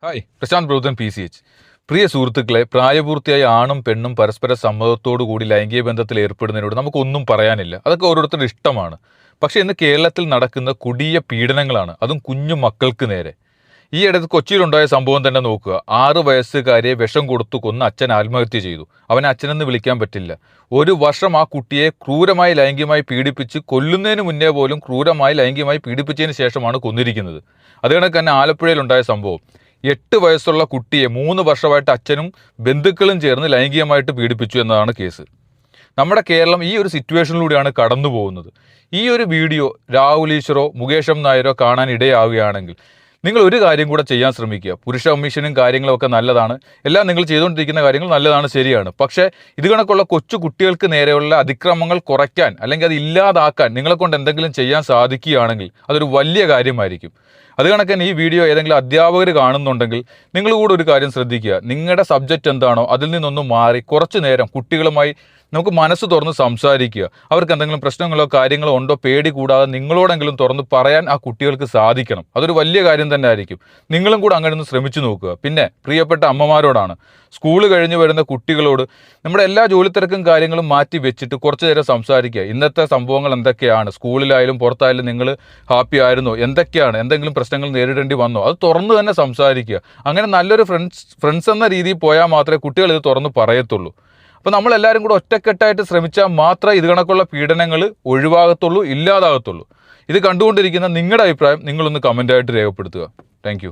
Hi, Prashanth ബ്രൗതൻ PCH. പ്രിയ സുഹൃത്തുക്കളെ, പ്രായപൂർത്തിയായ ആണും പെണ്ണും പരസ്പര സമ്മതത്തോടു കൂടി ലൈംഗിക ബന്ധത്തിൽ ഏർപ്പെടുന്നതിനോട് നമുക്കൊന്നും പറയാനില്ല. അതൊക്കെ ഓരോരുത്തരുടെ ഇഷ്ടമാണ്. പക്ഷേ ഇന്ന് കേരളത്തിൽ നടക്കുന്ന കൊടിയ പീഡനങ്ങളാണ്, അതും കുഞ്ഞു മക്കൾക്ക് നേരെ. ഈ ഇടത്ത് കൊച്ചിയിലുണ്ടായ സംഭവം തന്നെ നോക്കുക. 6 വയസ്സുകാരിയെ വിഷം കൊടുത്തു കൊന്ന് അച്ഛൻ ആത്മഹത്യ ചെയ്തു. അവനെ അച്ഛനെന്ന് വിളിക്കാൻ പറ്റില്ല. 1 വർഷം ആ കുട്ടിയെ ക്രൂരമായി ലൈംഗികമായി പീഡിപ്പിച്ച് കൊല്ലുന്നതിന് മുന്നേ പോലും ക്രൂരമായി ലൈംഗികമായി പീഡിപ്പിച്ചതിന് ശേഷമാണ് കൊന്നിരിക്കുന്നത്. അത് കണക്ക് തന്നെ ആലപ്പുഴയിലുണ്ടായ സംഭവം. 8 വയസ്സുള്ള കുട്ടിയെ 3 വർഷമായിട്ട് അച്ഛനും ബന്ധുക്കളും ചേർന്ന് ലൈംഗികമായിട്ട് പീഡിപ്പിച്ചു എന്നതാണ് കേസ്. നമ്മുടെ കേരളം ഈ ഒരു സിറ്റുവേഷനിലൂടെയാണ് കടന്നു പോകുന്നത്. ഈ ഒരു വീഡിയോ രാഹുൽ ഈശ്വറോ മുകേഷ് എം നായരോ കാണാൻ ഇടയാവുകയാണെങ്കിൽ നിങ്ങൾ ഒരു കാര്യം കൂടെ ചെയ്യാൻ ശ്രമിക്കുക. പുരുഷ കമ്മീഷനും കാര്യങ്ങളൊക്കെ നല്ലതാണ്, എല്ലാം നിങ്ങൾ ചെയ്തുകൊണ്ടിരിക്കുന്ന കാര്യങ്ങൾ നല്ലതാണ്, ശരിയാണ്. പക്ഷേ ഇത് കണക്കുള്ള കൊച്ചു കുട്ടികൾക്ക് നേരെയുള്ള അതിക്രമങ്ങൾ കുറയ്ക്കാൻ അല്ലെങ്കിൽ അത് ഇല്ലാതാക്കാൻ നിങ്ങളെ കൊണ്ട് എന്തെങ്കിലും ചെയ്യാൻ സാധിക്കുകയാണെങ്കിൽ അതൊരു വലിയ കാര്യമായിരിക്കും. അത് കണക്ക് തന്നെ ഈ വീഡിയോ ഏതെങ്കിലും അധ്യാപകർ കാണുന്നുണ്ടെങ്കിൽ നിങ്ങൾ കൂടെ ഒരു കാര്യം ശ്രദ്ധിക്കുക. നിങ്ങളുടെ സബ്ജക്റ്റ് എന്താണോ അതിൽ നിന്നൊന്ന് മാറി കുറച്ചു നേരം കുട്ടികളുമായി നമുക്ക് മനസ്സ് തുറന്ന് സംസാരിക്കുക. അവർക്ക് എന്തെങ്കിലും പ്രശ്നങ്ങളോ കാര്യങ്ങളോ ഉണ്ടോ പേടി കൂടാതെ നിങ്ങളോടെങ്കിലും തുറന്ന് പറയാൻ ആ കുട്ടികൾക്ക് സാധിക്കണം. അതൊരു വലിയ കാര്യം തന്നെ ആയിരിക്കും. നിങ്ങളും കൂടെ അങ്ങനെ ഒന്ന് ശ്രമിച്ചു നോക്കുക. പിന്നെ പ്രിയപ്പെട്ട അമ്മമാരോടാണ്, സ്കൂൾ കഴിഞ്ഞ് വരുന്ന കുട്ടികളോട് നമ്മുടെ എല്ലാ ജോലിത്തിരക്കും കാര്യങ്ങളും മാറ്റി വെച്ചിട്ട് കുറച്ചു നേരം സംസാരിക്കുക. ഇന്നത്തെ സംഭവങ്ങൾ എന്തൊക്കെയാണ്, സ്കൂളിലായാലും പുറത്തായാലും നിങ്ങൾ ഹാപ്പി ആയിരുന്നോ, എന്തൊക്കെയാണ്, എന്തെങ്കിലും പ്രശ്നങ്ങൾ നേരിടേണ്ടി വന്നോ, അത് തുറന്ന് തന്നെ സംസാരിക്കുക. അങ്ങനെ നല്ലൊരു ഫ്രണ്ട്സ് എന്ന രീതിയിൽ പോയാൽ മാത്രമേ കുട്ടികൾ ഇത് തുറന്ന് പറയത്തുള്ളൂ. അപ്പോൾ നമ്മളെല്ലാവരും കൂടെ ഒറ്റക്കെട്ടായിട്ട് ശ്രമിച്ചാൽ മാത്രമേ ഇത് കണക്കുള്ള പീഡനങ്ങൾ ഒഴിവാകത്തുള്ളൂ, ഇല്ലാതാകത്തുള്ളൂ. ഇത് കണ്ടുകൊണ്ടിരിക്കുന്ന നിങ്ങളുടെ അഭിപ്രായം നിങ്ങളൊന്ന് കമൻ്റായിട്ട് രേഖപ്പെടുത്തുക. താങ്ക്